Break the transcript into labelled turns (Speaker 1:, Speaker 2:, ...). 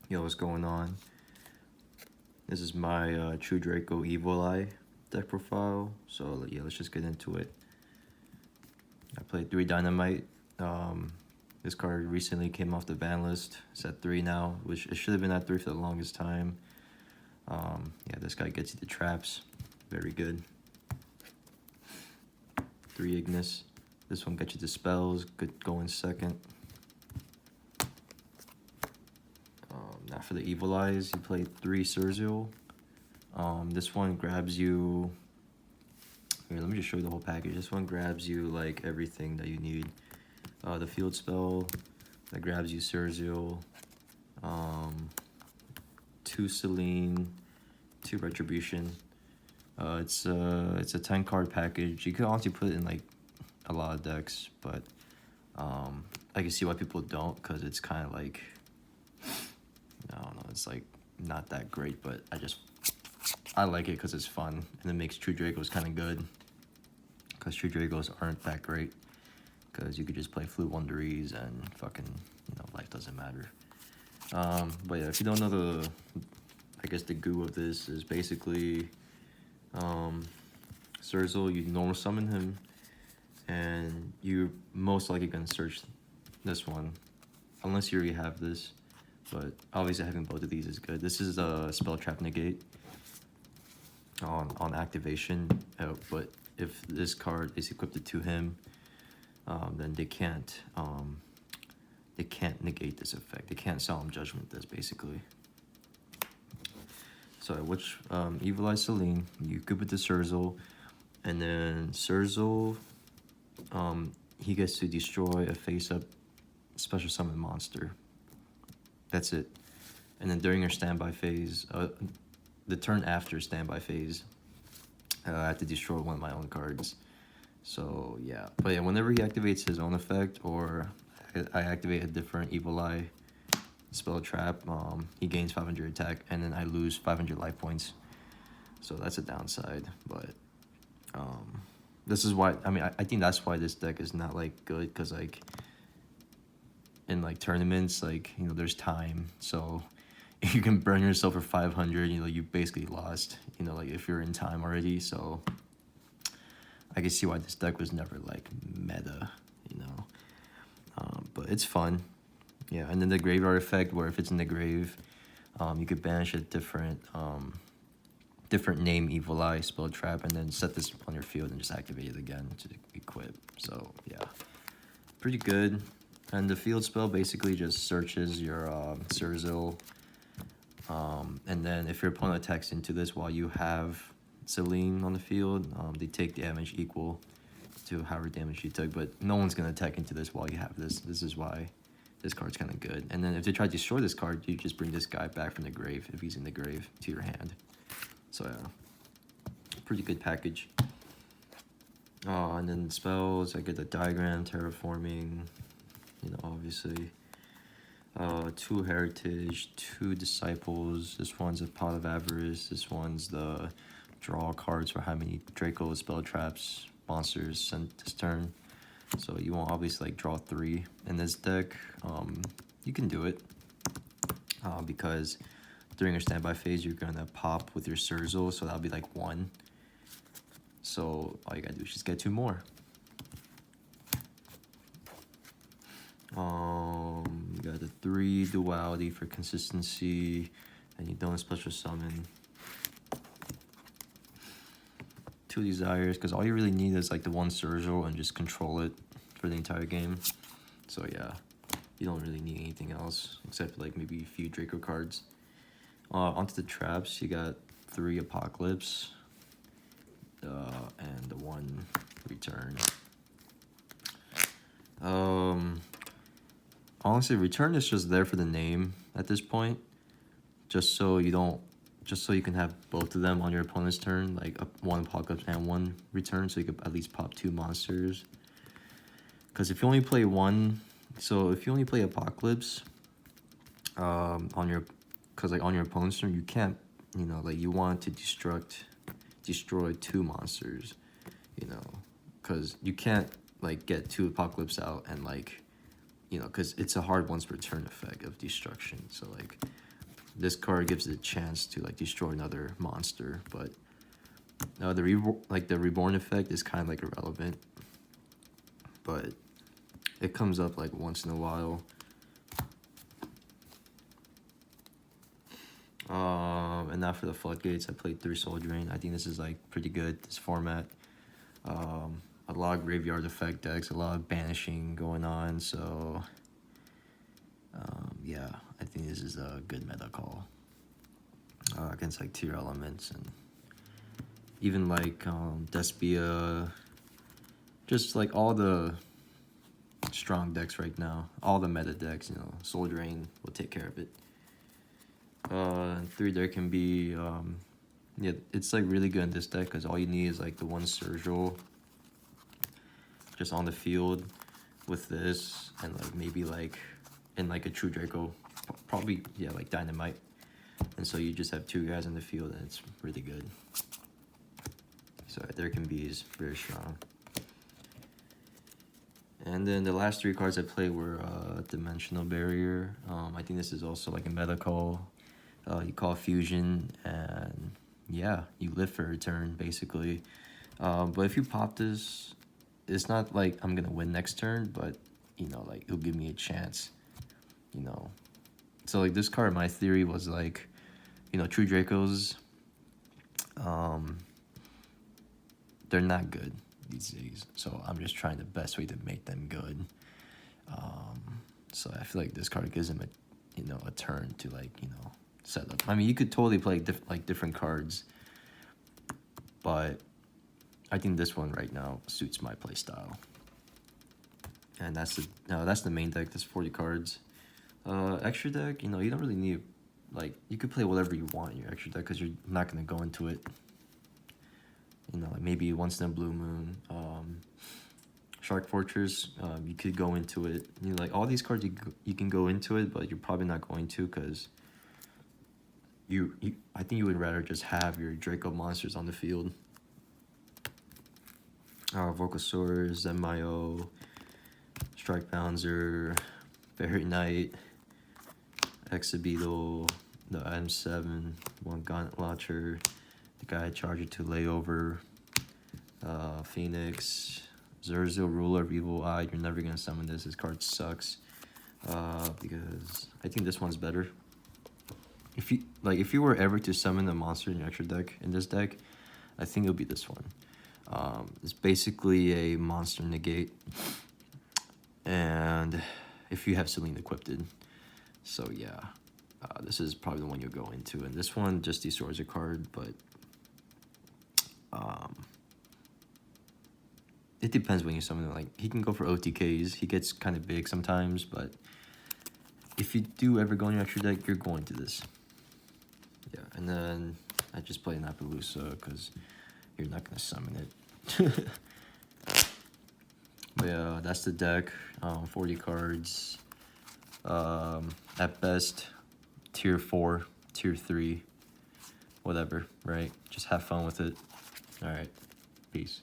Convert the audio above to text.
Speaker 1: Yo, what's going on? This is my True Draco Evil Eye deck profile. So yeah, let's just get into it. I played 3 Dynamite. Um, this card recently came off the ban list. It's at 3 now, which it should have been at 3 for the longest time. Yeah, this guy gets you the traps. Very good. 3 Ignis. This one gets you the spells. Good going second. Now for the Evil Eyes, you play 3 Surzeal. This one grabs you. Here, let me just show you the whole package. This one grabs you like everything that you need. The field spell that grabs you Surzeal, 2 Celine, 2 Retribution. It's a 10 card package. You could honestly put it in like a lot of decks, but I can see why people don't, because it's kind of like, I don't know, it's like not that great, but I like it because it's fun, and it makes True Dracos kind of good, because True Dracos aren't that great, because you could just play Flute Wonderies and fucking, life doesn't matter. But yeah, if you don't know I guess the goo of this is basically, Surzeal, you normal summon him, and you're most likely gonna search this one, unless you already have this, but obviously having both of these is good. This is a spell trap negate on activation, but if this card is equipped to him, then they can't negate this effect. They can't Solemn Judgment this, basically. So which Evil Eye Celine, you equip it to Surzeal, and then Surzeal, he gets to destroy a face-up special summon monster. That's it. And then during your standby phase, the turn after standby phase, I have to destroy one of my own cards. So yeah, but yeah, whenever he activates his own effect, or I activate a different Evil Eye spell trap, he gains 500 attack, and then I lose 500 life points. So that's a downside, but this is why, I think that's why this deck is not like good, because like in like tournaments, like, there's time, so if you can burn yourself for 500, you basically lost, like if you're in time already. So I can see why this deck was never like meta, but it's fun. Yeah, and then the graveyard effect, where if it's in the grave, you could banish a different name Evil Eye spell trap, and then set this on your field and just activate it again to equip. So yeah, pretty good. And the field spell basically just searches your Surzeal, and then if your opponent attacks into this while you have Celine on the field, they take damage equal to however damage you took, but no one's going to attack into this while you have this. This is why this card's kind of good. And then if they try to destroy this card, you just bring this guy back from the grave, if he's in the grave, to your hand. So yeah, pretty good package. And then spells, I get the diagram, terraforming, obviously. 2 heritage, 2 disciples. This one's a pot of avarice. This one's the draw cards for how many Draco spell traps monsters sent this turn. So you won't obviously like draw 3 in this deck. You can do it because during your standby phase you're gonna pop with your Surzeal, so that'll be like 1. So all you gotta do is just get 2 more. You got the 3 duality for consistency, and you don't special summon. 2 desires, because all you really need is like the 1 Surgeal and just control it for the entire game. So yeah, you don't really need anything else except like maybe a few Draco cards. Onto the traps, you got 3 Apocalypse, and the 1 Return. Honestly, Return is just there for the name at this point, just so you can have both of them on your opponent's turn, like 1 Apocalypse and 1 Return, so you could at least pop 2 monsters. Because if you only play one, so if you only play Apocalypse, on your opponent's turn, you can't, like you want to destroy 2 monsters, because you can't like get 2 Apocalypse out and like, because it's a hard once per turn effect of destruction. So like this card gives it a chance to like destroy another monster, but the reborn effect is kind of like irrelevant, but it comes up like once in a while. And now for the Floodgates, I played 3 Soul Drain. I think this is like pretty good, this format. A lot of graveyard effect decks, a lot of banishing going on, so yeah, I think this is a good meta call against like tier elements and even like Despia, just like all the strong decks right now, all the meta decks, you know, Soul Drain will take care of it. 3 there can be, yeah, it's like really good in this deck because all you need is like the 1 Surgical just on the field with this, and like maybe like in like a true Draco, probably, yeah, like Dynamite, and so you just have 2 guys in the field and it's really good. So there can be is very strong. And then the last 3 cards I played were Dimensional Barrier. I think this is also like a meta call. You call Fusion, and yeah, you live for a turn, basically. But if you pop this, it's not like I'm gonna win next turn, but, you know, like, it'll give me a chance, you know. So, like, this card, my theory was, like, you know, True Dracos, they're not good these days. So I'm just trying the best way to make them good. So I feel like this card gives him a, you know, a turn to, like, you know, set up. I mean, you could totally play different cards, but I think this one right now suits my play style. And that's the main deck. That's 40 cards. Extra deck, you know, you don't really need, like, you could play whatever you want in your extra deck because you're not going to go into it. You know, like maybe once in a blue moon. Shark Fortress, you could go into it. You know, like all these cards, you can go into it, but you're probably not going to because I think you would rather just have your Draco monsters on the field. Vocasaur, Zenmayo, Strike Bouncer, Fairy Knight, Exabeetle, the M7, 1 Gauntlet Launcher, the Guy Charger to Layover, Phoenix, Zerzil, Ruler of Evil Eye. You're never gonna summon this. This card sucks. Because I think this one's better. If you were ever to summon a monster in your extra deck in this deck, I think it'll be this one. It's basically a monster negate, and if you have Selene equipped, so yeah, this is probably the one you'll go into. And this one just destroys a card, but it depends when you summon him. Like, he can go for OTKs. He gets kind of big sometimes, but if you do ever go in your extra deck, you're going to this. Yeah, and then I just play Napaloosa because you're not going to summon it. But yeah, that's the deck. 40 cards. At best, tier 4, tier 3, whatever, right? Just have fun with it. All right, peace.